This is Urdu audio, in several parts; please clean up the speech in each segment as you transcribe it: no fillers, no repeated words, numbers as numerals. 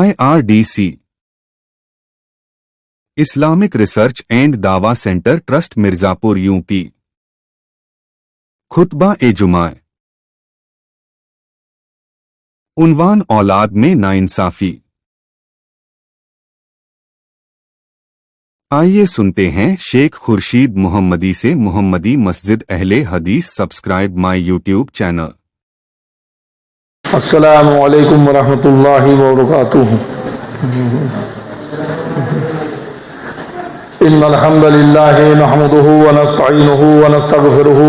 IRDC اسلامک ریسرچ اینڈ دعویٰ سینٹر ٹرسٹ مرزاپور UP خطبہ جمعہ عنوان اولاد میں ناانصافی۔ آئیے سنتے ہیں شیخ خورشید محمدی سے۔ محمدی مسجد اہل حدیث سبسکرائب مائی YouTube چینل۔ السلام علیکم ورحمۃ اللہ وبرکاتہ۔ ان الحمد للہ نحمده ونستعینه ونستغفره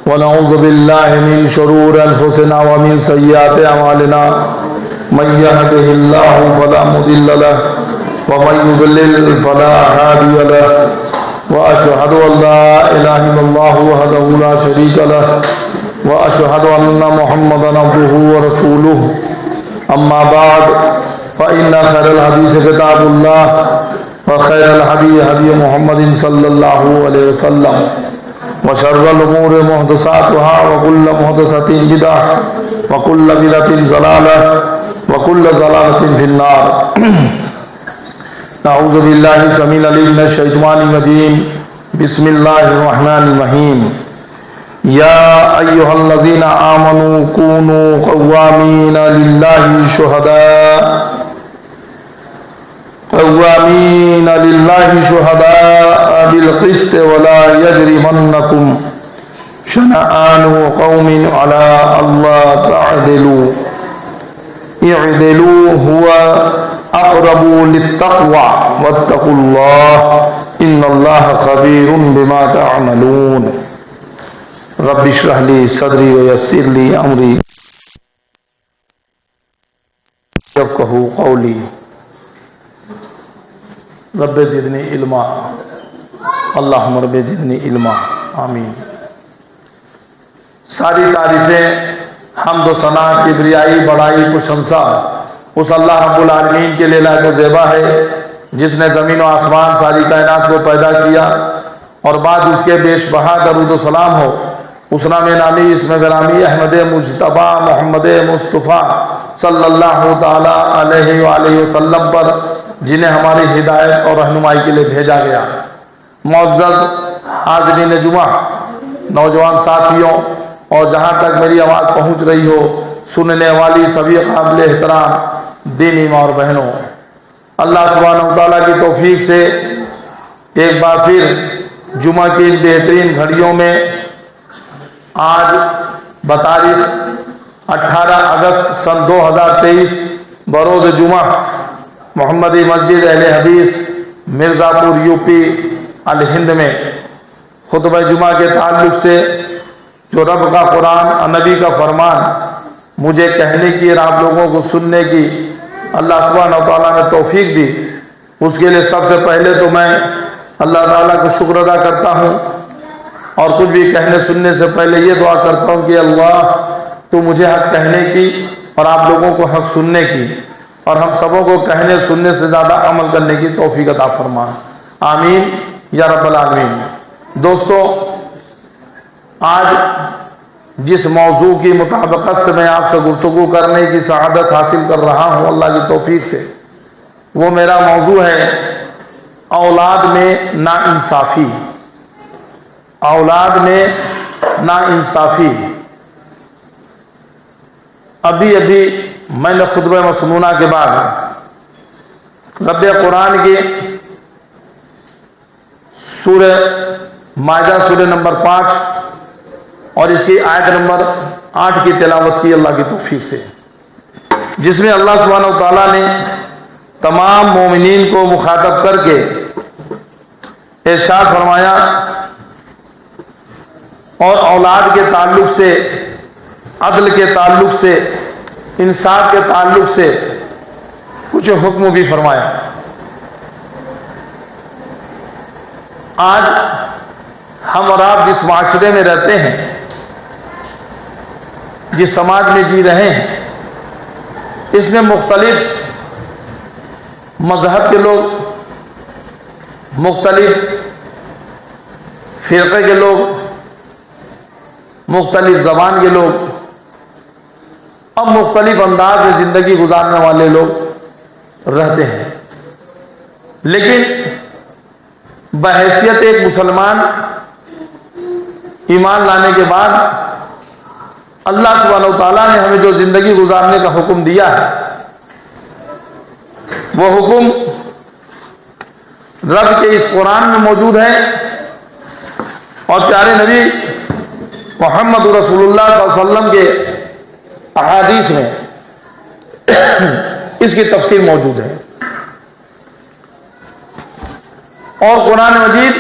ونعوذ باللہ من شرور انفسنا ومن سیئات اعمالنا من يهده الله فلا مضل له ومن يضلل فلا هادي له واشهد ان لا اله الا الله وحده لا شريك له واشهد ان محمدا عبده ورسوله اما بعد فان خير الحديث كتاب الله وخير الهدي هدي محمد صلى الله عليه وسلم وشر الامور محدثاتها وكل محدثة بدعة وكل بدعة ضلالة وكل ضلالة في النار۔ اعوذ باللہ السمیع العلیم من الشیطان الرجیم، بسم اللہ الرحمن الرحیم۔ یا ایہا الذین آمنوا کونوا قوامین للہ شہداء بالقسط ولا یجرمنکم شنآن قوم علی الا تعدلوا اعدلوا هو اقرب للتقوى واتقوا اللہ ان اللہ خبیر بما تعملون۔ رب اشرح لی صدری ویسر لی امری یفقہوا قولی۔ رب زدنی علما، اللہم رب زدنی علما، آمین۔ ساری تعریفیں، حمد و ثنا، کبریائی، بڑائی، پرشنسا اس اللہ رب العالمین کے لیے لائق و زیبا ہے جس نے زمین و آسمان ساری کائنات کو پیدا کیا، اور بعد اس کے بیش بہا درود و سلام ہو اس نام نامی اسم گرامی احمد مجتبی محمد مصطفیٰ صلی اللہ تعالی علیہ وآلہ وسلم پر، جنہیں ہماری ہدایت اور رہنمائی کے لیے بھیجا گیا۔ معزز حاضرین جمعہ، نوجوان ساتھیوں، اور جہاں تک میری آواز پہنچ رہی ہو سننے والی سبھی قابل احترام دینی ماں اور بہنوں، اللہ سبحانہ وتعالیٰ کی توفیق سے ایک بار پھر جمعہ کی ان بہترین گھڑیوں میں آج بتاریخ 18 اگست سن 2023 بروز جمعہ محمدی مسجد اہل حدیث مرزاپور UP الہند میں خطبہ جمعہ کے تعلق سے جو رب کا قرآن، نبی کا فرمان مجھے کہنے کی اور آپ لوگوں کو سننے کی اللہ سبحانہ وتعالیٰ نے توفیق دی، اس کے لیے سب سے پہلے تو میں اللہ تعالیٰ کو شکر ادا کرتا ہوں، اور کچھ بھی کہنے سننے سے پہلے یہ دعا کرتا ہوں کہ اللہ تو مجھے حق کہنے کی اور آپ لوگوں کو حق سننے کی، اور ہم سبوں کو کہنے سننے سے زیادہ عمل کرنے کی توفیق عطا فرما، آمین یا رب العالمین۔ دوستو، آج جس موضوع کی مطابقت سے میں آپ سے گفتگو کرنے کی سعادت حاصل کر رہا ہوں اللہ کی توفیق سے، وہ میرا موضوع ہے اولاد میں ناانصافی۔ اولاد میں ناانصافی۔ ابھی میں نے خطبہ مسنونہ کے بعد رب قرآن کی سورہ مائدہ سورہ نمبر 5 اور اس کی آیت نمبر 8 کی تلاوت کی اللہ کی توفیق سے، جس میں اللہ سبحانہ وتعالیٰ نے تمام مومنین کو مخاطب کر کے ارشاد فرمایا، اور اولاد کے تعلق سے، عدل کے تعلق سے، انصاف کے تعلق سے کچھ حکم بھی فرمایا۔ آج ہم اور آپ جس معاشرے میں رہتے ہیں، جس سماج میں جی رہے ہیں، اس میں مختلف مذہب کے لوگ، مختلف فرقے کے لوگ، مختلف زبان کے لوگ، اور مختلف انداز میں زندگی گزارنے والے لوگ رہتے ہیں. لیکن بحیثیت ایک مسلمان ایمان لانے کے بعد اللہ سبحانہ و تعالیٰ نے ہمیں جو زندگی گزارنے کا حکم دیا ہے وہ حکم رب کے اس قرآن میں موجود ہے اور پیارے نبی محمد رسول اللہ صلی اللہ علیہ وسلم کے احادیث میں اس کی تفسیر موجود ہے. اور قرآن مجید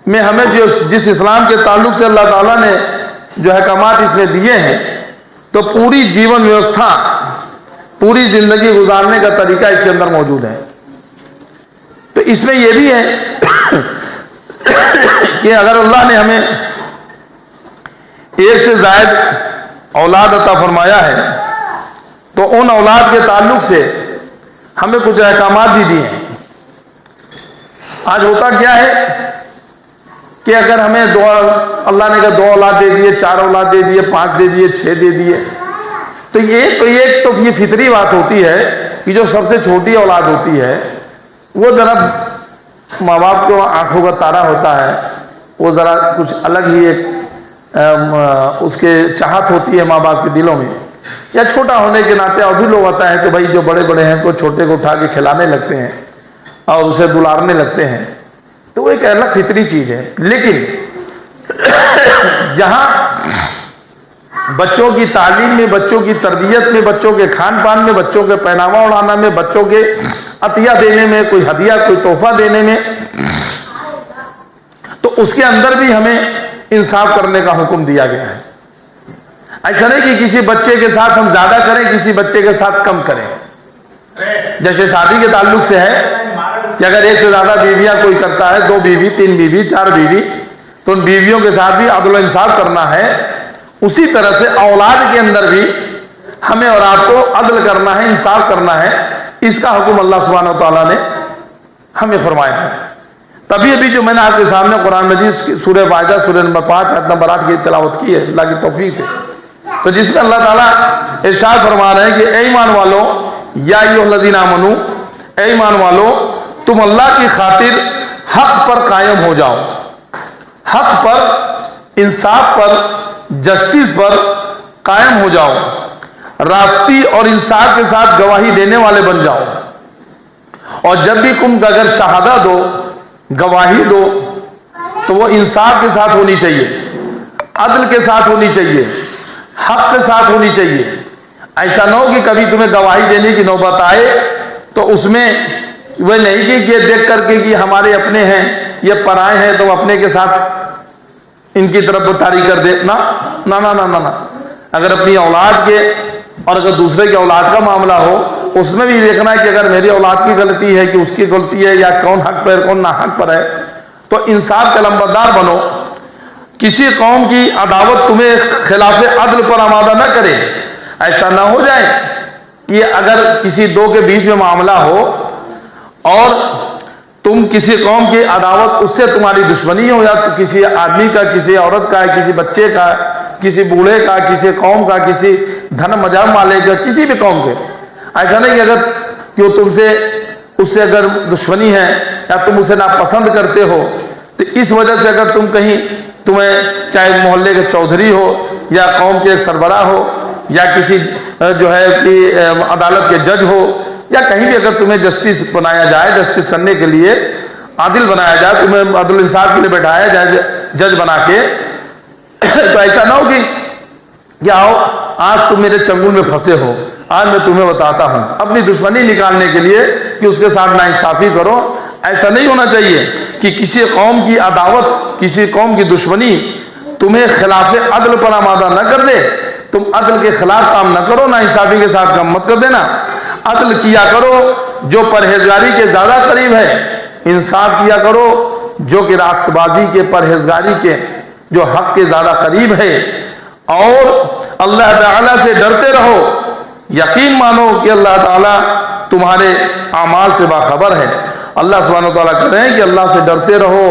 میں ہمیں جس اسلام کے تعلق سے اللہ تعالیٰ نے جو احکامات اس میں دیے ہیں تو پوری جیون ویوستھا پوری زندگی گزارنے کا طریقہ اس کے اندر موجود ہے. تو اس میں یہ بھی ہے کہ اگر اللہ نے ہمیں ایک سے زائد اولاد عطا فرمایا ہے تو ان اولاد کے تعلق سے ہمیں کچھ احکامات بھی دیے ہیں. آج ہوتا کیا ہے کہ اگر ہمیں اللہ نے کہا 2 اولاد دے دیے, 4 اولاد دے دیے, 5 دے دیے, 6 دے دیے, تو یہ فطری بات ہوتی ہے کہ جو سب سے چھوٹی اولاد ہوتی ہے وہ ذرا ماں باپ کو آنکھوں کا تارا ہوتا ہے, وہ ذرا کچھ الگ ہی ایک اس کے چاہت ہوتی ہے ماں باپ کے دلوں میں, یا چھوٹا ہونے کے ناطے اور بھی لوگ ہوتا ہے کہ بھائی جو بڑے بڑے ہیں کو چھوٹے کو اٹھا کے کھلانے لگتے ہیں اور اسے دلارنے لگتے ہیں, تو وہ ایک الگ فطری چیز ہے. لیکن جہاں بچوں کی تعلیم میں, بچوں کی تربیت میں, بچوں کے کھان پان میں, بچوں کے پہناوا اڑانا میں, بچوں کے عطیہ دینے میں, کوئی ہدیہ کوئی تحفہ دینے میں, تو اس کے اندر بھی ہمیں انصاف کرنے کا حکم دیا گیا ہے. ایسا نہیں کہ کسی بچے کے ساتھ ہم زیادہ کریں, کسی بچے کے ساتھ کم کریں. جیسے شادی کے تعلق سے ہے کہ اگر ایک سے زیادہ بیویاں کوئی کرتا ہے, 2 بیوی, 3 بیوی, 4 بیوی, تو ان بیویوں کے ساتھ بھی عدل و انصاف کرنا ہے. اسی طرح سے اولاد کے اندر بھی ہمیں اور آپ کو عدل کرنا ہے, انصاف کرنا ہے. اس کا حکم اللہ سبحانہ و تعالیٰ نے ہمیں فرمایا ہے. تبھی ابھی جو میں نے آپ کے سامنے قرآن مجید سورہ مائدہ سورہ نمبر 5 آیت نمبر 8 کی تلاوت کی ہے اللہ کی توفیق سے, تو جس میں اللہ تعالیٰ ارشاد فرما رہے ہیں کہ اے ایمان والو, یا ایھا الذین آمنو, اے ایمان والو تم اللہ کی خاطر حق پر قائم ہو جاؤ, حق پر, انصاف پر, جسٹس پر قائم ہو جاؤ, راستی اور انصاف کے ساتھ گواہی دینے والے بن جاؤ. اور جب بھی تم اگر شہادہ دو, گواہی دو, تو وہ انصاف کے ساتھ ہونی چاہیے, عدل کے ساتھ ہونی چاہیے, حق کے ساتھ ہونی چاہیے. ایسا نہ ہو کہ کبھی تمہیں گواہی دینے کی نوبت آئے تو اس میں وہ نہیں کہ یہ دیکھ کر کے کہ ہمارے اپنے ہیں, یہ پرائے ہیں, تو اپنے کے ساتھ ان کی طرف تاری کر دے. نہ نہ نہ نہ, اگر اپنی اولاد کے اور اگر دوسرے کے اولاد کا معاملہ ہو, اس میں بھی دیکھنا ہے کہ اگر میری اولاد کی غلطی ہے کہ اس کی غلطی ہے, یا کون حق پر کون نا حق پر ہے, تو انصاف کا لمبردار بنو. کسی قوم کی عداوت تمہیں خلاف عدل پر آمادہ نہ کرے. ایسا نہ ہو جائے کہ اگر کسی 2 کے بیچ میں معاملہ ہو اور تم کسی قوم کی عداوت, اس سے تمہاری دشمنی ہو, یا کسی آدمی کا, کسی عورت کا, کسی بچے کا, کسی بوڑھے کا, کسی قوم کا, کسی دھن مجام والے کا, کسی بھی قوم کے. ایسا نہیں کہ اگر کہ تم سے اس سے اگر دشمنی ہے یا تم اسے ناپسند کرتے ہو, تو اس وجہ سے اگر تم کہیں, تمہیں چاہے محلے کے چودھری ہو یا قوم کے ایک سربراہ ہو یا کسی جو ہے کہ عدالت کے جج ہو, یا کہیں بھی اگر تمہیں جسٹس بنایا جائے, جسٹس کرنے کے لیے عادل بنایا جائے, تمہیں عدل انصاف کے لیے بیٹھایا جائے جج بنا کے, تو ایسا نہ ہو کہ آؤ آج تم میرے چنگل میں پھنسے ہو, آج میں تمہیں بتاتا ہوں, اپنی دشمنی نکالنے کے لیے کہ اس کے ساتھ ناانصافی کرو. ایسا نہیں ہونا چاہیے کہ کسی قوم کی عداوت, کسی قوم کی دشمنی تمہیں خلاف عدل پر آمادہ نہ کر دے. تم عدل کے خلاف کام نہ کرو, ناانصافی کے ساتھ کام مت کر دینا. عدل کیا کرو جو پرہیزگاری کے زیادہ قریب ہے, انصاف کیا کرو جو کہ راست بازی کے, پرہیزگاری کے, جو حق کے زیادہ قریب ہے. اور اللہ تعالیٰ سے ڈرتے رہو, یقین مانو کہ اللہ تعالیٰ تمہارے اعمال سے باخبر ہے. اللہ سبحانہ و تعالیٰ کہہ رہے ہیں کہ اللہ سے ڈرتے رہو.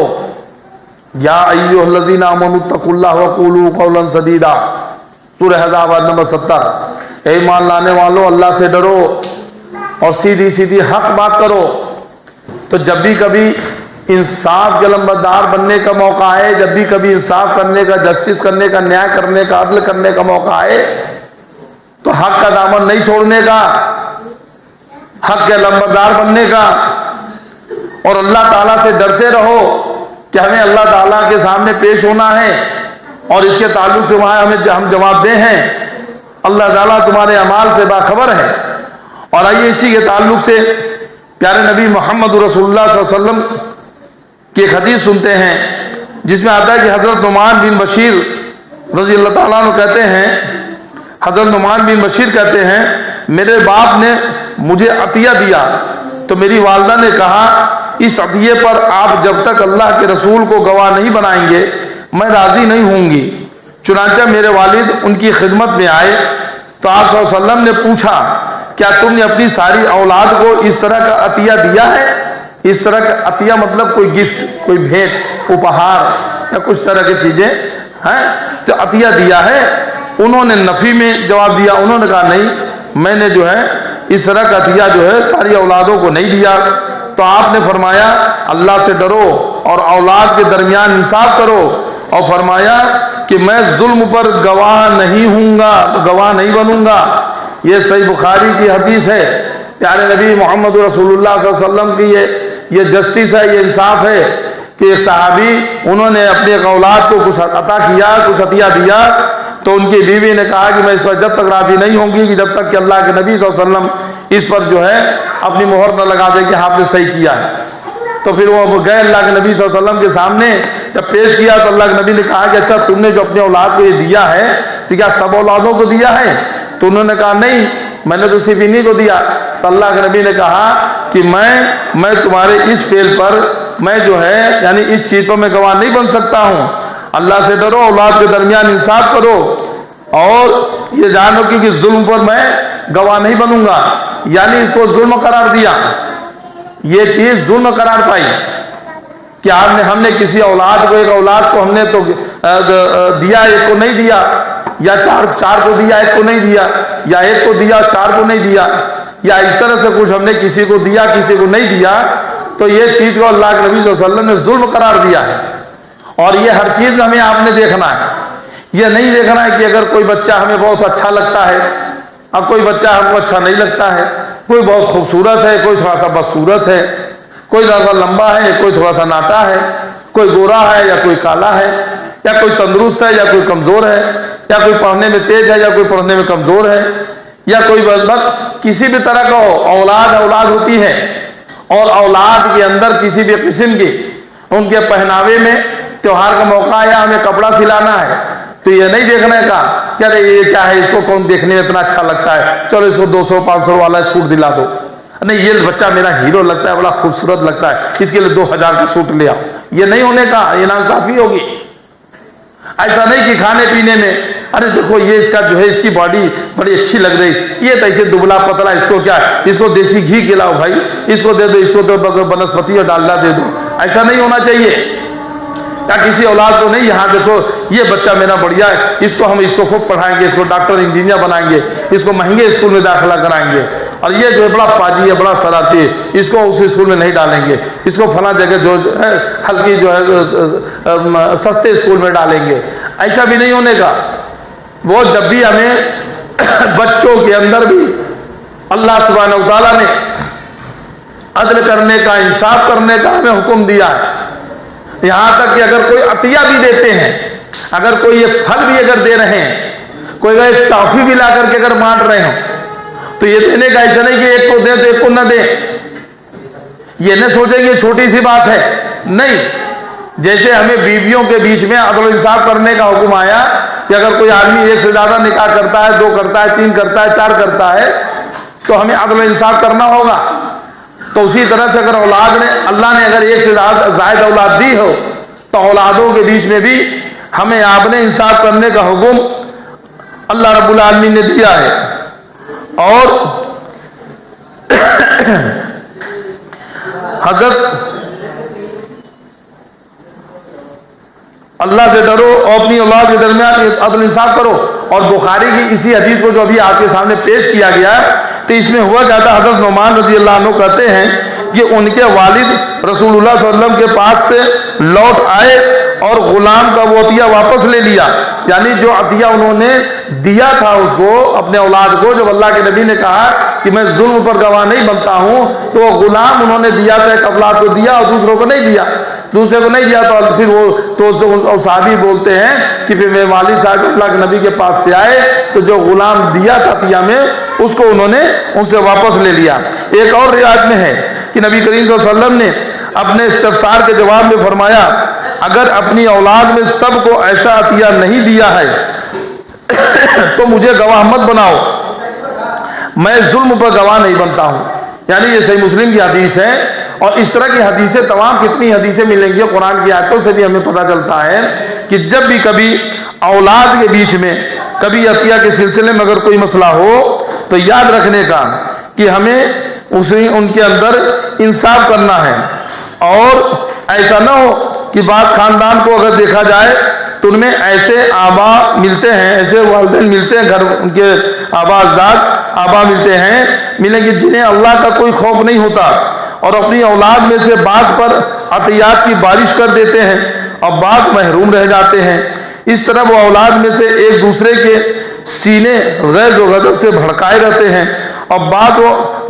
یا ایھا الذین آمنوا اتقوا اللہ وقولوا قولا سدیدا, سورہ احزاب نمبر 70. اے ایمان لانے والو اللہ سے ڈرو اور سیدھی سیدھی حق بات کرو. تو جب بھی کبھی انصاف کے لمبردار بننے کا موقع آئے، جب بھی کبھی انصاف کرنے کا، جسٹس کرنے کا، نیائے کرنے کا، عدل کرنے کا موقع آئے تو حق کا دامن نہیں چھوڑنے کا، حق کے لمبردار بننے کا، اور اللہ تعالیٰ سے ڈرتے رہو کہ ہمیں اللہ تعالیٰ کے سامنے پیش ہونا ہے اور اس کے تعلق سے وہاں ہم جواب دہ ہیں. اللہ تعالیٰ تمہارے اعمال سے باخبر ہے. اور آئیے اسی کے تعلق سے پیارے نبی محمد رسول اللہ صلی اللہ علیہ وسلم کی ایک حدیث سنتے ہیں جس میں آتا ہے کہ حضرت نعمان بن بشیر رضی اللہ تعالیٰ عنہ کہتے ہیں، حضرت نعمان بن بشیر کہتے ہیں میرے باپ نے مجھے عطیہ دیا تو میری والدہ نے کہا اس عطیے پر آپ جب تک اللہ کے رسول کو گواہ نہیں بنائیں گے میں راضی نہیں ہوں گی. چنانچہ میرے والد ان کی خدمت میں آئے تو آپ صلی اللہ علیہ وسلم نے پوچھا کیا تم نے اپنی ساری اولاد کو اس طرح کا عطیہ دیا ہے؟ اس طرح کا عطیہ مطلب کوئی گفٹ، کوئی بھیٹ، اپہار یا کچھ طرح کی چیزیں ہیں تو عطیہ دیا ہے. انہوں نے نفی میں جواب دیا، انہوں نے کہا نہیں میں نے جو ہے اس طرح کا عطیہ جو ہے ساری اولادوں کو نہیں دیا. تو آپ نے فرمایا اللہ سے ڈرو اور اولاد کے درمیان انصاف کرو، اور فرمایا کہ میں ظلم پر گواہ نہیں ہوں گا، گواہ نہیں بنوں گا. یہ صحیح بخاری کی حدیث ہے. پیارے نبی محمد رسول اللہ صلی اللہ علیہ وسلم کی یہ جسٹس ہے، یہ انصاف ہے کہ ایک صحابی انہوں نے اپنے ایک اولاد کو کچھ عطا کیا، کچھ عطیہ دیا تو ان کی بیوی نے کہا کہ میں اس پر جب تک راضی نہیں ہوں گی کہ جب تک کہ اللہ کے نبی صلی اللہ علیہ وسلم اس پر جو ہے اپنی مہر نہ لگا دے کہ آپ نے صحیح کیا ہے. تو پھر وہ گئے اللہ کے نبی صلی اللہ علیہ وسلم کے سامنے، جب پیش کیا تو اللہ کے نبی نے کہا کہ اچھا تم نے جو اپنے اولاد کو یہ دیا ہے تو کیا سب اولادوں کو دیا ہے؟ تو انہوں نے کہا نہیں میں نے تو صرف انہی کو دیا. تو اللہ کے نبی نے کہا کہ میں تمہارے اس فعل پر میں جو ہے یعنی اس چیز پر میں گواہ نہیں بن سکتا ہوں. اللہ سے ڈرو، اولاد کے درمیان انصاف کرو اور یہ جانو کہ ظلم پر میں گواہ نہیں بنوں گا. یعنی اس کو ظلم قرار دیا، یہ چیز ظلم قرار پائی کہ ہم نے کسی اولاد کو، ایک اولاد کو ہم نے تو دیا ایک کو نہیں دیا، یا چار کو دیا ایک کو نہیں دیا، یا ایک کو دیا چار کو نہیں دیا، یا اس طرح سے کچھ ہم نے کسی کو دیا کسی کو نہیں دیا. تو یہ چیز کو اللہ کے نبی صلی اللہ علیہ وسلم نے ظلم قرار دیا ہے. اور یہ ہر چیز میں ہمیں آپ نے دیکھنا ہے. یہ نہیں دیکھنا ہے کہ اگر کوئی بچہ ہمیں بہت اچھا لگتا ہے اب کوئی بچہ ہم کو اچھا نہیں لگتا ہے، کوئی بہت خوبصورت ہے، کوئی تھوڑا سا بدصورت ہے، کوئی تھوڑا سا لمبا ہے، کوئی تھوڑا سا ناٹا ہے، کوئی گورا ہے یا کوئی کالا ہے، یا کوئی تندرست ہے یا کوئی کمزور ہے، یا کوئی پڑھنے میں تیز ہے یا کوئی پڑھنے میں کمزور ہے، یا کوئی کسی بھی طرح کا ہو. اولاد ہوتی ہے اور اولاد کے اندر کسی بھی قسم کی ان کے پہناوے میں تیوہار کا موقع آیا ہمیں کپڑا سلانا ہے تو یہ نہیں دیکھنے کا کہ ارے یہ کیا ہے، اس کو کون دیکھنے میں اتنا اچھا لگتا ہے، چلو اس کو 200-500 والا سوٹ دلا دو. نہیں یہ بچہ میرا ہیرو لگتا ہے، بڑا خوبصورت لگتا ہے، اس کے لیے 2000 کا سوٹ لے آؤ. یہ نہیں ہونے کا، یہ ناانصافی ہوگی. ایسا نہیں کہ کھانے پینے میں ارے دیکھو یہ اس کا جو ہے اس کی باڈی بڑی اچھی لگ رہی، یہ تو ایسے دبلا پتلا، اس کو کیا ہے، اس کو دیسی گھی کھلاؤ بھائی، اس کو دے دو، اس کو تو بنسپتی اور ڈالڈا دے دو. ایسا نہیں ہونا چاہیے. یا کسی اولاد کو نہیں، یہاں دیکھو یہ بچہ میرا بڑھیا ہے، اس کو خوب پڑھائیں گے، اس کو ڈاکٹر انجینئر بنائیں گے، اس کو مہنگے اسکول میں داخلہ کرائیں گے، اور یہ جو ہے بڑا پاجی ہے، بڑا شرارتی ہے، اس کو اس اسکول میں نہیں ڈالیں گے، اس کو فلاں جگہ جو ہے ہلکی جو ہے سستے اسکول میں ڈالیں گے. ایسا بھی نہیں ہونے کا. وہ جب بھی ہمیں بچوں کے اندر بھی اللہ سبحانہ و تعالیٰ نے عدل کرنے کا، انصاف کرنے کا ہمیں حکم دیا ہے. یہاں تک کہ اگر کوئی عطیہ بھی دیتے ہیں، اگر کوئی یہ پھل بھی اگر دے رہے ہیں، کوئی اگر ٹافی بھی لا کر کے اگر بانٹ رہے ہوں تو یہ دینے کا ایسا نہیں کہ ایک کو دیں تو ایک کو نہ دیں. یہ نہ سوچیں گے چھوٹی سی بات ہے، نہیں. جیسے ہمیں بیویوں کے بیچ میں عدل و انصاف کرنے کا حکم آیا کہ اگر کوئی آدمی ایک سے زیادہ نکاح کرتا ہے، 2 کرتا ہے، 3 کرتا ہے، 4 کرتا ہے تو ہمیں عدل و انصاف کرنا ہوگا. تو اسی طرح سے اگر اللہ نے اگر ایک سے زائد اولاد دی ہو تو اولادوں کے بیچ میں بھی ہمیں آپ نے انصاف کرنے کا حکم اللہ رب العالمین نے دیا ہے. اور حضرت اللہ سے ڈرو اور اپنی اولاد کے درمیان عدل انصاف کرو. اور بخاری کی اسی حدیث کو جو ابھی آپ کے سامنے پیش کیا گیا ہے تو اس میں ہوا کیا تھا، حضرت نعمان رضی اللہ عنہ کہتے ہیں کہ ان کے والد رسول اللہ صلی اللہ علیہ وسلم کے پاس سے لوٹ آئے اور غلام کا وہ عطیہ واپس لے لیا، یعنی جو عطیہ انہوں نے دیا تھا اس کو، اپنے اولاد کو، جب اللہ کے نبی نے کہا کہ میں ظلم پر گواہ نہیں بنتا ہوں، تو وہ غلام انہوں نے دیا تھا، ایک اولاد کو دیا اور دوسروں کو نہیں دیا، تو پھر وہ صحابی بولتے ہیں کہ پھر میرے والد صاحب اللہ کے نبی کے پاس سے آئے تو جو غلام دیا تھا عطیہ میں اس کو انہوں نے ان سے واپس لے لیا۔ ایک اور روایت میں ہے کہ نبی کریم صلی اللہ علیہ وسلم نے اپنے استفسار کے جواب میں فرمایا، اگر اپنی اولاد میں سب کو ایسا عطیہ نہیں دیا ہے تو مجھے گواہ مت بناؤ، میں ظلم پر گواہ نہیں بنتا ہوں۔ یعنی یہ صحیح مسلم کی حدیث ہے، اور اس طرح کی حدیثیں تمام کتنی حدیثیں ملیں گی، قرآن کی آیتوں سے بھی ہمیں پتہ چلتا ہے کہ جب بھی کبھی اولاد کے بیچ میں کبھی عطیہ کے سلسلے میں اگر کوئی مسئلہ ہو تو یاد رکھنے کا کہ ہمیں ان کے اندر انصاف کرنا ہے، اور ایسا نہ ہو کہ بعض خاندان کو اگر دیکھا جائے تو ان میں ایسے آبا ملتے ہیں، ایسے والدین ملتے ہیں، گھر ان کے آبا اجداد آبا ملیں گے جنہیں اللہ کا کوئی خوف نہیں ہوتا، اور اپنی اولاد میں سے بعض پر عطیات کی بارش کر دیتے ہیں اور بعض محروم رہ جاتے ہیں۔ اس طرح وہ اولاد میں سے ایک دوسرے کے سینے غیظ و غضب سے بھڑکائے رہتے ہیں، اور بعض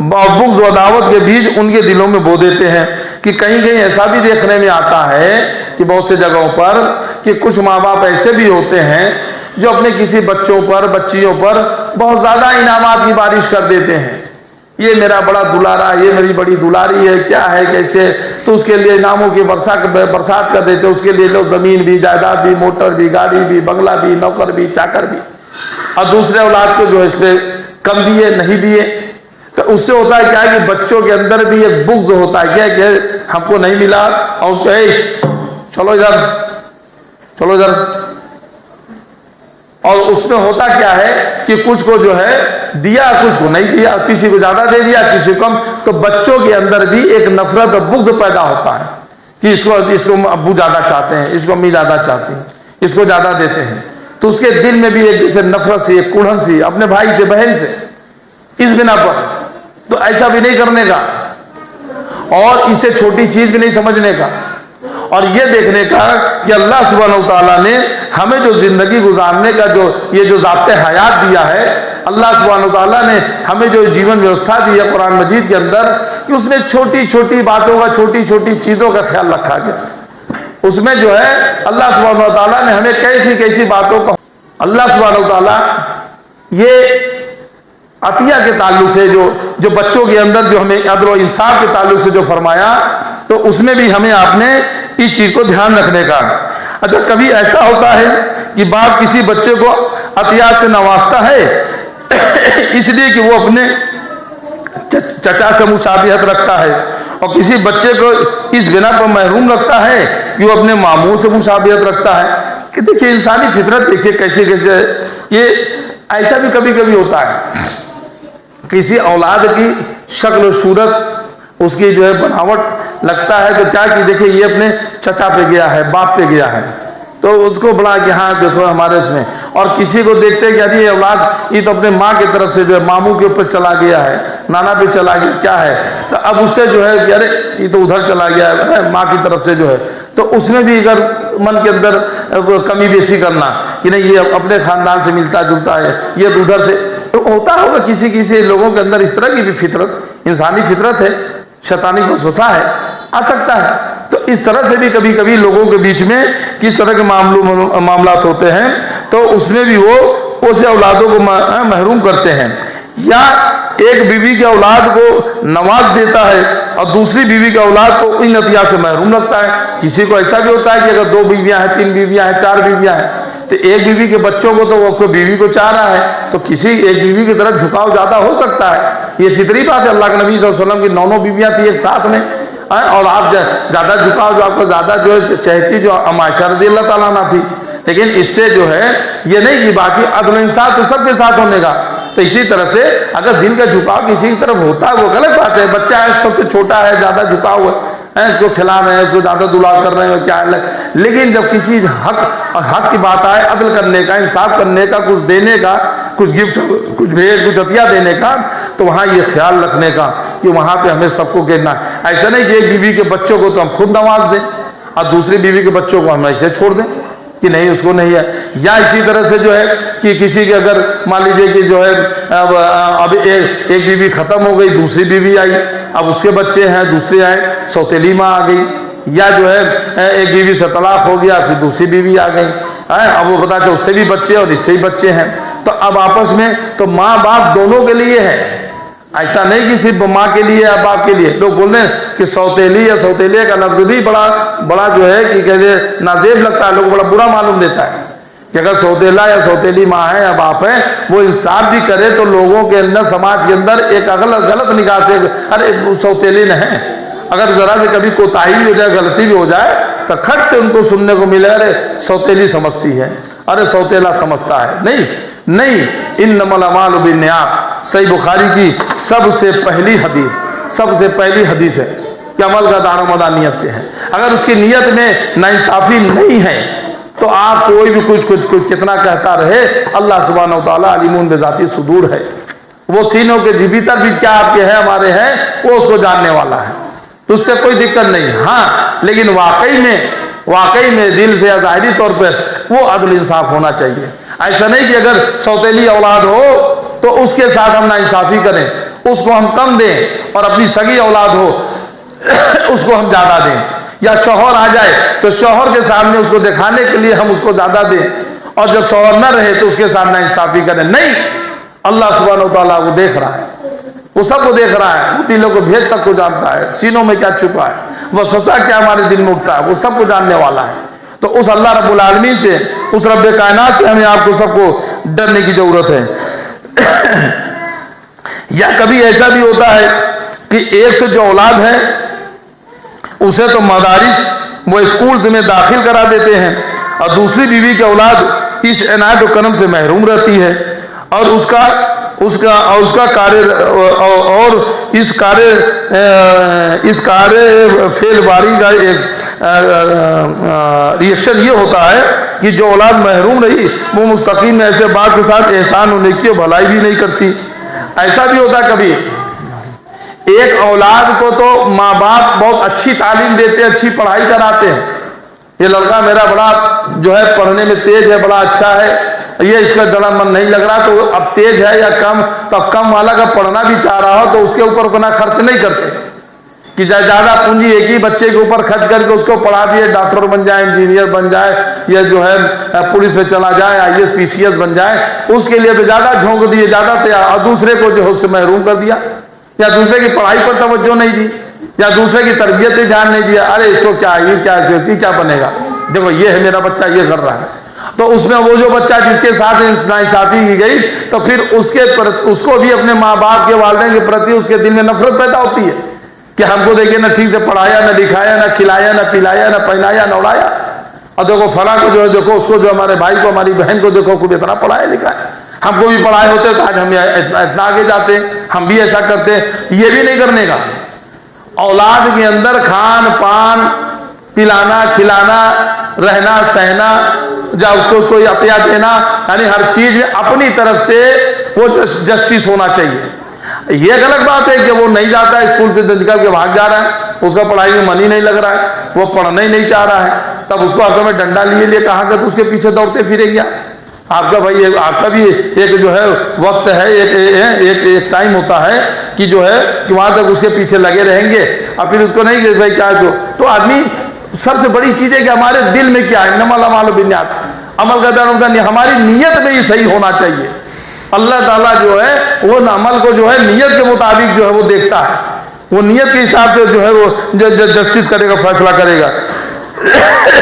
بغض و عداوت کے بیج ان کے دلوں میں بو دیتے ہیں۔ کہ کہیں ایسا بھی دیکھنے میں آتا ہے کہ بہت سے جگہوں پر کہ کچھ ماں باپ ایسے بھی ہوتے ہیں جو اپنے کسی بچوں پر بچیوں پر بہت زیادہ انعامات کی بارش کر دیتے ہیں، یہ میرا بڑا دلارا، یہ میری بڑی دلاری ہے، کیا ہے کیسے، تو اس کے لیے انعاموں کی برسات کر دیتے، اس کے لیے لوگ زمین بھی، جائیداد بھی، موٹر بھی، گاڑی بھی، بنگلہ بھی، نوکر بھی، چاکر بھی، اور دوسرے اولاد کو جو اس پہ کم دیے نہیں دیے۔ تو اس سے ہوتا ہے کیا کہ بچوں کے اندر بھی ایک بغض ہوتا ہے، کیا کہ ہم کو نہیں ملا، اور چلو ادھر چلو ادھر، اور اس میں ہوتا کیا ہے کہ کچھ کو جو ہے دیا، کچھ کو نہیں دیا، کسی کو زیادہ دے دیا، کسی کو کم، تو بچوں کے اندر بھی ایک نفرت اور بغض پیدا ہوتا ہے کہ اس کو ابو زیادہ چاہتے ہیں، اس کو امی زیادہ چاہتی ہیں، اس کو زیادہ دیتے ہیں، تو اس کے دل میں بھی ایک جیسے نفرت سی، ایک کڑھن سی اپنے بھائی سے، بہن سے، اس بنا پر تو ایسا بھی نہیں کرنے کا، اور اسے چھوٹی چیز بھی نہیں سمجھنے کا، اور یہ دیکھنے کا کہ اللہ سبحانہ و تعالیٰ نے ہمیں جو زندگی گزارنے کا یہ جو ضابطۂ حیات دیا ہے، اللہ سبحانہ و تعالیٰ نے ہمیں جو جیون ویوستھا دی ہے قرآن مجید کے اندر، کہ اس میں چھوٹی چھوٹی باتوں کا، چھوٹی چھوٹی چیزوں کا خیال رکھا گیا۔ اس میں جو ہے اللہ سبحانہ و تعالیٰ نے ہمیں کیسی کیسی باتوں کا، اللہ سبحانہ و تعالیٰ یہ عطیہ کے تعلق سے جو بچوں کے اندر جو ہمیں عدل و انصاف کے تعلق سے جو فرمایا، تو اس میں بھی ہمیں آپ نے اس چیز کو دھیان رکھنے کا۔ اچھا، کبھی ایسا ہوتا ہے کہ باپ کسی بچے کو عطیات سے نوازتا ہے اس لیے کہ وہ اپنے چچا سے مشابہت رکھتا ہے، اور کسی بچے کو اس بنا پر محروم رکھتا ہے کہ وہ اپنے ماموں سے مشابہت رکھتا ہے۔ کہ دیکھیے انسانی فطرت دیکھیے کیسے کیسے، یہ ایسا بھی کبھی کبھی ہوتا ہے، کسی اولاد کی شکل و صورت، اس کی جو ہے بناوٹ لگتا ہے تو کیا کہ دیکھیں یہ اپنے چچا پہ گیا ہے، باپ پہ گیا ہے، تو اس کو بڑا کہ ہاں دیکھو ہمارے اس میں، اور کسی کو دیکھتے ہیں کہ یہ اولاد یہ تو اپنے ماں کی طرف سے جو ہے ماموں کے اوپر چلا گیا ہے، نانا پہ چلا گیا، کیا ہے، تو اب اس سے جو ہے کہ ارے یہ تو ادھر چلا گیا ہے ماں کی طرف سے جو ہے، تو اس میں بھی اگر من کے اندر کمی بیشی کرنا کہ نہیں یہ اپنے خاندان سے ملتا جلتا ہے، یہ ادھر سے، تو ہوتا ہوگا کسی لوگوں کے اندر اس طرح کی بھی فطرت، انسانی فطرت ہے، شیطانی وسوسہ ہے، آ سکتا ہے۔ تو اس طرح سے بھی کبھی کبھی لوگوں کے بیچ میں کس طرح کے معاملات ہوتے ہیں، تو اس میں بھی وہ اسے اولادوں کو محروم کرتے ہیں، یا ایک بیوی کے اولاد کو نواز دیتا ہے اور دوسری بیوی کے اولاد کو ان عطیات سے محروم رکھتا ہے۔ کسی کو ایسا بھی ہوتا ہے کہ اگر 2 بیویاں ہیں، 3 بیویاں ہیں، 4 بیویاں ہیں، تو ایک بیوی کے بچوں کو تو وہ بیوی کو چاہ رہا ہے، تو کسی ایک بیوی کی طرف جھکاؤ زیادہ ہو سکتا ہے، یہ فطری بات ہے۔ اللہ کے نبی صلی اللہ علیہ وسلم کی 9 بیویاں تھی ایک ساتھ میں، اور آپ زیادہ جھکاؤ جو آپ کو زیادہ جو چہتی جو عائشہ رضی اللہ تعالیٰ عنہ تھی، لیکن اس سے جو ہے یہ نہیں کہ باقی عدل انصاف تو سب کے ساتھ ہونے کا۔ تو اسی طرح سے اگر دل کا جھکاؤ کسی کی طرف ہوتا ہے وہ غلط بات ہے، بچہ ہے سب سے چھوٹا ہے، زیادہ جھکاؤ ہے، اس کو کھلا رہے ہیں، اس کو زیادہ دلال کر رہے ہیں، کیا ہے، لیکن جب کسی حق کی بات آئے، عدل کرنے کا، انصاف کرنے کا، کچھ دینے کا، کچھ گفٹ کچھ بھیٹ کچھ عطیہ دینے کا تو وہاں یہ خیال رکھنے کا کہ وہاں پہ ہمیں سب کو کہنا ہے. ایسا نہیں کہ ایک بیوی کے بچوں کو تو ہم خود نواز دیں اور دوسری بیوی کے بچوں کو ہم ایسے چھوڑ دیں کہ نہیں اس کو نہیں ہے. یا اسی طرح سے جو ہے کہ کسی کے اگر مان لیجیے کہ جو ہے اب ایک بیوی ختم ہو گئی دوسری بیوی آئی اب اس کے بچے ہیں دوسرے آئے سوتیلی ماں آ گئی یا جو ہے ایک بیوی سے طلاق ہو گیا پھر دوسری بیوی آ گئی اب وہ بتا کہ اس سے بھی بچے اور اس سے بھی بچے ہیں تو اب آپس میں تو ماں باپ دونوں کے لیے ہے. ایسا نہیں کہ صرف ماں کے لیے یا باپ کے لیے. لوگ بول رہے ہیں کہ سوتیلی یا سوتیلے کا لفظ بھی بڑا جو ہے کہ کہتے نازیب لگتا ہے, لوگ بڑا برا معلوم دیتا ہے کہ اگر سوتیلا یا سوتیلی ماں ہے یا باپ ہے وہ انصاف بھی کرے تو لوگوں کے اندر سماج کے اندر ایک غلط نگاہ سے ارے سوتیلی نہ ہے, اگر ذرا سے کبھی کوتاہی بھی ہو جائے غلطی بھی ہو جائے تو کھٹ سے ان کو سننے کو ملے ارے سوتیلی سمجھتی ہے ارے سوتیلا سمجھتا ہے. نہیں انما الاعمال بالنیات صحیح بخاری کی سب سے پہلی حدیث ہے کہ عمل کا دار و مدار نیت پہ ہے. اگر اس کی نیت میں ناانصافی نہیں ہے تو آپ کوئی بھی کچھ کتنا کہتا رہے اللہ سبحانہ و تعالیٰ علیم بذات صدور ہے. وہ سینوں کے بھیتر بھی کیا آپ کے ہیں ہمارے ہیں وہ اس کو جاننے والا ہے, اس سے کوئی دقت نہیں. ہاں لیکن واقعی میں دل سے یا ظاہری طور پر وہ عدل انصاف ہونا چاہیے. ایسا نہیں کہ اگر سوتیلی اولاد ہو تو اس کے ساتھ ہم ناانصافی کریں, اس کو ہم کم دیں, اور اپنی سگی اولاد ہو اس کو ہم زیادہ دیں, یا شوہر آ جائے تو شوہر کے سامنے اس کو دکھانے کے لیے ہم اس کو زیادہ دیں, اور جب شوہر نہ رہے تو اس کے ساتھ ناانصافی کریں. نہیں, اللہ سبحانہ و تعالیٰ وہ دیکھ رہا ہے, وہ سب کو دیکھ رہا ہے, وہ دلوں کو بھید تک کو جانتا ہے, سینوں میں کیا چھپا ہے, وسوسہ کیا ہمارے دل میں اٹھتا ہے, وہ سب کو جاننے والا ہے. تو اس اللہ رب العالمین سے, اس رب کائنات سے ہمیں آپ کو سب کو ڈرنے کی ضرورت ہے. یا کبھی ایسا بھی ہوتا ہے کہ ایک سے جو اولاد ہے اسے تو مدارس وہ اسکولز میں داخل کرا دیتے ہیں, اور دوسری بیوی کی اولاد اس عنایت و کرم سے محروم رہتی ہے, اور اس کار فعل باری کا ایک ریئیکشن یہ ہوتا ہے کہ جو اولاد محروم رہی وہ مستقیم میں ایسے بات کے ساتھ احسان و نیکی و بھلائی بھی نہیں کرتی. ایسا بھی ہوتا ہے کبھی ایک اولاد کو تو ماں باپ بہت اچھی تعلیم دیتے, اچھی پڑھائی کراتے ہیں, یہ لڑکا میرا بڑا جو ہے پڑھنے میں تیز ہے, بڑا اچھا ہے, یہ اس کا ذرا من نہیں لگ رہا تو اب تیز ہے یا کم, تو اب کم والا کا پڑھنا بھی چاہ رہا ہو تو اس کے اوپر اتنا خرچ نہیں کرتے کہ زیادہ پونجی ایک ہی بچے کے اوپر خرچ کر کے اس کو پڑھا دیے ڈاکٹر بن جائے, انجینئر بن جائے, یا جو ہے پولیس میں چلا جائے, IAS PCS بن جائے, اس کے لیے تو زیادہ جھونک دیے, زیادہ تیار, اور دوسرے کو جو ہے اس سے محروم کر دیا, یا دوسرے کی پڑھائی پر توجہ نہیں دی, یا دوسرے کی تربیت پہ دھیان نہیں دیا. ارے اس کو کیا بنے گا, دیکھو یہ ہے میرا بچہ یہ کر رہا ہے, تو اس میں وہ جو بچہ جس کے ساتھ ناانصافی کی گئی تو پھر اس کو بھی اپنے ماں باپ کے والدین کے پرتی اس کے دل میں نفرت پیدا ہوتی ہے کہ ہم کو دیکھیں نہ ٹھیک سے پڑھایا, نہ لکھایا, نہ کھلایا, نہ پلایا, نہ پہنایا, نہ اڑایا, اور دیکھو فلاں کو جو ہے دیکھو اس کو جو ہمارے بھائی کو ہماری بہن کو دیکھو خوب اتنا پڑھایا لکھایا, ہم کو بھی پڑھائے ہوتے تو آج ہم اتنا آگے جاتے, ہم بھی ایسا کرتے. یہ بھی نہیں کرنے کا. اولاد کے اندر کھان پان, پلانا کھلانا, رہنا سہنا, اس کو عطیہ دینا, یعنی ہر چیز میں اپنی طرف سے وہ جسٹس ہونا چاہیے. یہ غلط بات ہے کہ وہ نہیں جاتا ہے اسکول سے نکل کے بھاگ جا رہا ہے, اس کا پڑھائی میں من ہی نہیں لگ رہا ہے, وہ پڑھنا ہی نہیں چاہ رہا ہے, تب اس کو اصل میں ڈنڈا لیے کہاں کا تو اس کے پیچھے دوڑتے پھرے گیا. آپ کا بھائی آپ کا بھی ایک جو ہے وقت ہے, ایک ٹائم ہوتا ہے کہ جو ہے کہ وہاں تک اس کے پیچھے لگے رہیں گے, اور پھر اس کو نہیں کہ بھائی کیا تو آدمی سب سے بڑی چیز ہے کہ ہمارے دل میں کیا ہے, انما الاعمال بالنیات, عمل کا دار ہماری نیت میں ہی صحیح ہونا چاہیے. اللہ تعالیٰ جو ہے وہ عمل کو جو ہے نیت کے مطابق جو ہے وہ دیکھتا ہے, وہ نیت کے حساب سے جو ہے وہ جسٹس کرے گا, فیصلہ کرے گا.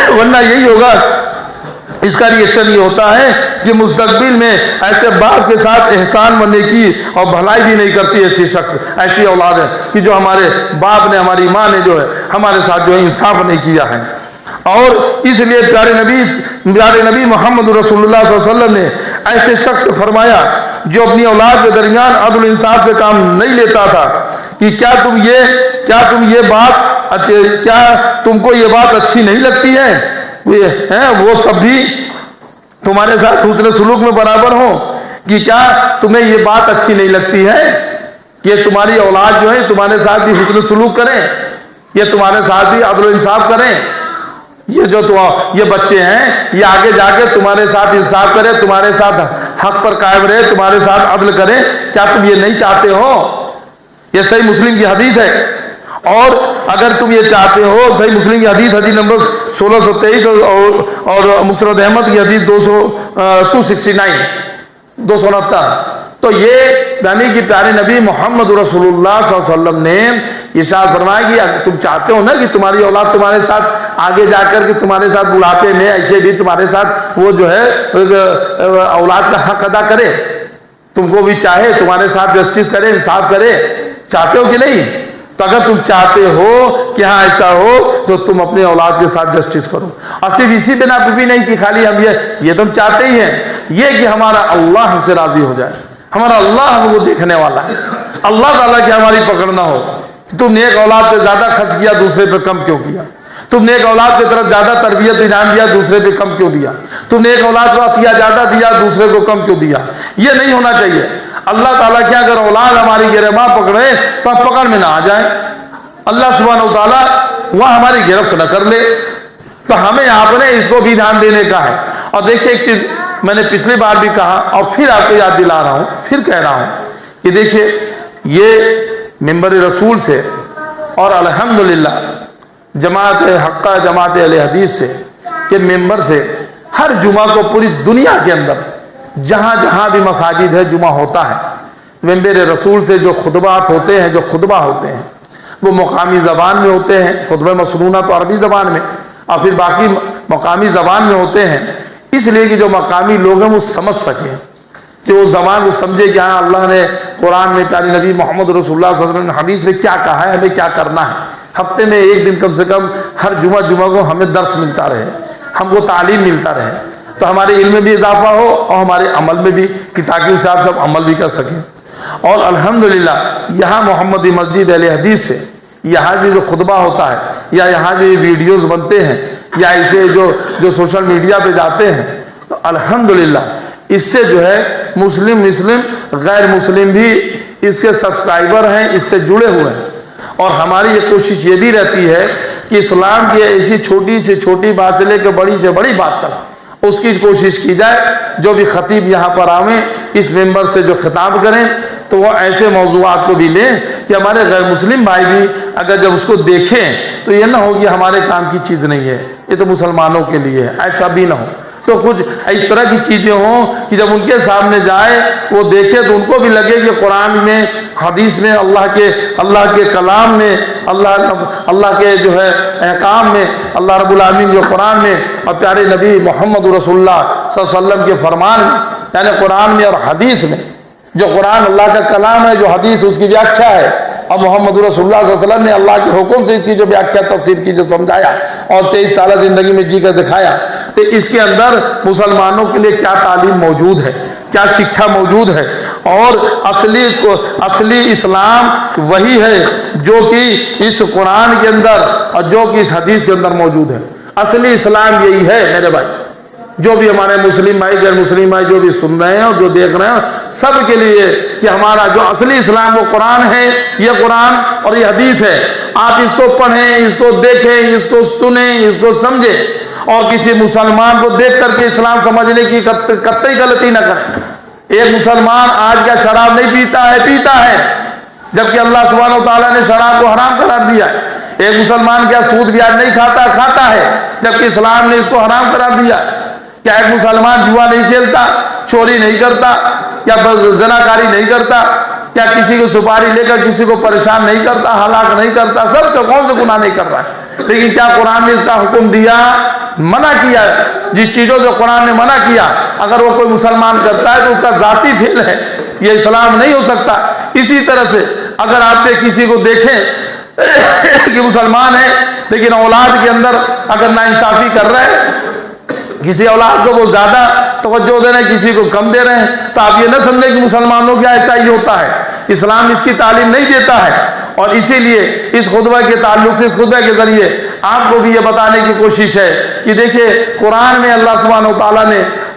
ورنہ یہی ہوگا, اس کا ریئیکشن یہ ہوتا ہے کہ مستقبل میں ایسے باپ کے ساتھ احسان و نیکی اور بھلائی بھی نہیں کرتی ایسی شخص, ایسی اولاد ہے کہ جو ہمارے باپ نے, ہماری ماں نے جو ہے ہمارے ساتھ جو ہے انصاف نہیں کیا ہے. اور اس لیے پیارے نبی محمد رسول اللہ صلی اللہ علیہ وسلم نے ایسے شخص فرمایا جو اپنی اولاد کے درمیان عدل انصاف سے کام نہیں لیتا تھا کہ کیا تم کو یہ بات اچھی نہیں لگتی ہے وہ سب بھی تمہارے ساتھ حسن سلوک میں برابر ہوں. کہ کیا تمہیں یہ بات اچھی نہیں لگتی ہے کہ تمہاری اولاد جو ہے تمہارے ساتھ بھی حسن سلوک کریں, یہ تمہارے ساتھ بھی عدل و انصاف کریں, یہ بچے ہیں یہ آگے جا کے تمہارے ساتھ انصاف کرے, تمہارے ساتھ حق پر قائم رہے, تمہارے ساتھ عدل کرے, کیا تم یہ نہیں چاہتے ہو؟ یہ صحیح مسلم کی حدیث ہے. اور اگر تم یہ چاہتے ہو, صحیح مسلم کی حدیث نمبر 1623 اور مسند احمد کی حدیث 269 269, تو یہ یعنی کہ پیارے نبی محمد رسول اللہ صلی اللہ علیہ وسلم نے ارشاد فرمایا کہ اگر تم چاہتے ہو نا کہ تمہاری اولاد تمہارے ساتھ آگے جا کر کے تمہارے ساتھ بڑھاپے میں ایسے بھی تمہارے ساتھ وہ جو ہے اولاد کا حق ادا کرے, تم کو بھی چاہے تمہارے ساتھ جسٹس کرے, انصاف کرے, چاہتے ہو کہ نہیں؟ تو اگر تم چاہتے ہو کہ ہاں ایسا ہو تو تم اپنے اولاد کے ساتھ جسٹس کرو. اور صرف اسی بنا پہ بھی نہیں کہ خالی ہم یہ تم چاہتے ہی ہیں, یہ کہ ہمارا اللہ ہم سے راضی ہو جائے, ہمارا اللہ ہم کو دیکھنے والا ہے, اللہ تعالیٰ کی ہماری پکڑ نہ ہو. تم نے ایک اولاد پہ زیادہ خرچ کیا, دوسرے پہ کم کیوں کیا؟ تم نے ایک اولاد کی طرف زیادہ تربیت انعام دیا, دوسرے پہ کم کیوں دیا؟ تم نے ایک اولاد کو عطیہ زیادہ دیا, دوسرے کو کم کیوں دیا؟ یہ نہیں ہونا چاہیے. اللہ تعالیٰ کیا اگر اولاد ہماری گرما پکڑے تو ہم پکڑ میں نہ آ جائیں, اللہ سبحانہ و تعالیٰ وہ ہماری گرفت نہ کر لے. تو ہمیں آپ نے اس کو بھی دھیان دینے کا ہے. اور دیکھیں ایک چیز میں نے پچھلی بار بھی کہا اور پھر آپ کو یاد دلا رہا ہوں, پھر کہہ رہا ہوں کہ دیکھیے یہ منبر رسول سے اور الحمدللہ جماعت حقہ جماعت اہل حدیث سے کہ ممبر سے ہر جمعہ کو پوری دنیا کے اندر جہاں جہاں بھی مساجد ہے جمعہ ہوتا ہے, منبر رسول سے جو خطبات ہوتے ہیں, جو خطبہ ہوتے ہیں وہ مقامی زبان میں ہوتے ہیں. خطبہ مسنونہ تو عربی زبان میں اور پھر باقی مقامی زبان میں ہوتے ہیں, اس لیے کہ جو مقامی لوگ ہیں وہ سمجھ سکیں, کہ وہ زبان کو سمجھے کہ ہاں اللہ نے قرآن میں پیارے نبی محمد رسول اللہ صلی اللہ علیہ وسلم نے حدیث میں کیا کہا ہے, ہمیں کیا کرنا ہے. ہفتے میں ایک دن کم سے کم ہر جمعہ کو ہمیں درس ملتا رہے, ہم کو تعلیم ملتا رہے, تو ہمارے علم میں بھی اضافہ ہو اور ہمارے عمل میں بھی, کہ تاکہ اسے آپ سب عمل بھی کر سکیں. اور الحمدللہ یہاں محمدی مسجد اہل حدیث سے یہاں بھی جو خطبہ ہوتا ہے یا یہاں جو ویڈیوز بنتے ہیں یا اسے جو سوشل میڈیا پہ جاتے ہیں, تو الحمدللہ اس سے جو ہے مسلم غیر مسلم بھی اس کے سبسکرائبر ہیں, اس سے جڑے ہوئے ہیں. اور ہماری یہ کوشش یہ بھی رہتی ہے کہ اسلام کی ایسی چھوٹی سے چھوٹی بات سے لے کے بڑی سے بڑی بات تک اس کی کوشش کی جائے. جو بھی خطیب یہاں پر آویں اس ممبر سے جو خطاب کریں تو وہ ایسے موضوعات کو بھی لیں کہ ہمارے غیر مسلم بھائی بھی اگر جب اس کو دیکھیں تو یہ نہ ہو کہ ہمارے کام کی چیز نہیں ہے, یہ تو مسلمانوں کے لیے ہے, ایسا بھی نہ ہو. تو کچھ اس طرح کی چیزیں ہوں کہ جب ان کے سامنے جائے وہ دیکھے تو ان کو بھی لگے کہ قرآن میں, حدیث میں, اللہ کے کلام میں, اللہ کے جو ہے احکام میں, اللہ رب العالمین جو قرآن میں اور پیارے نبی محمد رسول اللہ صلی اللہ علیہ وسلم کے فرمان میں, یعنی قرآن میں اور حدیث میں, جو قرآن اللہ کا کلام ہے, جو حدیث اس کی ویاخیا ہے, اور محمد رسول اللہ صلی اللہ علیہ وسلم نے اللہ کے حکم سے اس کی جو ویاخیا تفسیر کی, جو سمجھایا اور 23 سالہ زندگی میں جی کر دکھایا, تو اس کے اندر مسلمانوں کے لیے کیا تعلیم موجود ہے, کیا شکشا موجود ہے. اور اصلی اسلام وہی ہے جو کہ اس قرآن کے اندر اور جو کہ اس حدیث کے اندر موجود ہے. اصلی اسلام یہی ہے میرے بھائی. جو بھی ہمارے مسلم بھائی غیر مسلم بھائی جو بھی سن رہے ہیں اور جو دیکھ رہے ہیں, سب کے لیے کہ ہمارا جو اصلی اسلام وہ قرآن ہے, یہ قرآن اور یہ حدیث ہے. آپ اس کو پڑھیں, اس کو دیکھیں, اس کو سنیں, اس کو سمجھیں, اور کسی مسلمان کو دیکھ کر کے اسلام سمجھنے کی قطعی غلطی نہ کریں. ایک مسلمان آج کیا شراب نہیں پیتا ہے جبکہ اللہ سبحانہ و تعالیٰ نے شراب کو حرام قرار دیا ہے. ایک مسلمان کیا سود بیاج نہیں کھاتا ہے جبکہ اسلام نے اس کو حرام قرار دیا ہے. کیا ایک مسلمان جوا نہیں کھیلتا, چوری نہیں کرتا, کیا زناکاری نہیں کرتا, کیا کسی کو سپاری لے کر کسی کو پریشان نہیں کرتا, ہلاک نہیں کرتا, سب کا کون سے گناہ نہیں کر رہا ہے. لیکن کیا قرآن نے اس کا حکم دیا, منع کیا؟ جس چیزوں سے قرآن نے منع کیا اگر وہ کوئی مسلمان کرتا ہے تو اس کا ذاتی فعل ہے, یہ اسلام نہیں ہو سکتا. اسی طرح سے اگر آپ نے کسی کو دیکھیں کہ مسلمان ہے لیکن اولاد کے اندر اگر ناانصافی کر رہے ہیں, کسی اولاد کو وہ زیادہ توجہ دے رہے ہیں, کسی کو کم دے رہے ہیں, تو آپ یہ نہ سمجھیں کہ مسلمانوں کا ایسا ہی ہوتا ہے. اسلام اس کی تعلیم نہیں دیتا ہے. اور اسی لیے اس خطبہ کے تعلق سے, اس خطبہ کے ذریعے آپ کو بھی یہ بتانے کی کوشش ہے کہ دیکھیے قرآن میں اللہ سبحانہ و تعالیٰ نے